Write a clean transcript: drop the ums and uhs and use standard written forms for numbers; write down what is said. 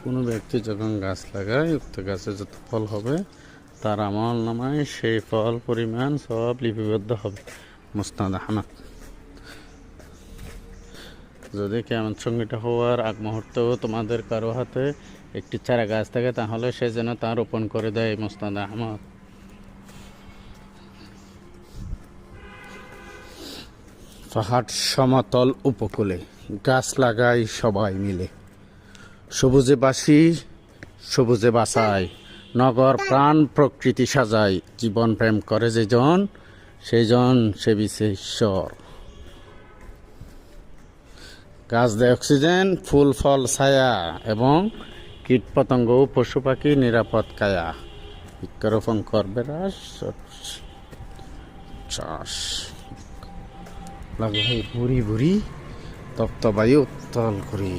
কোনো ব্যক্তি যখন গাছ লাগায় উক্ত গাছে যত ফল হবে তার আমল নামায় সেই ফল পরিমাণ সব লিপিবদ্ধ হবে। মুসনাদ আহমদ। যদি কিয়ামত সংঘটিত হওয়ার আগ মুহূর্তেও তোমাদের কারো হাতে একটি চারা গাছ থাকে তাহলে সে যেন তা রোপণ করে দেয়। মুসনাদ আহমদ। পাহাড় সমতল উপকূলে গাছ লাগাই সবাই মিলে, সবুজে বাসি সবুজে বাসায়, নগর প্রাণ প্রকৃতি সাজায়, জীবন প্রেম করে যেজন সেজন সেবিছে ঈশ্বর। গাছ দেয় অক্সিজেন, ফুল ফল ছায়া এবং কীট পতঙ্গ ও পশু পাখি নিরাপদ কায়া। বৃক্ষরোপণ করবে চাষ লাগাই বুড়ি বুড়ি তপ্ত বায়ু উত্তল করি।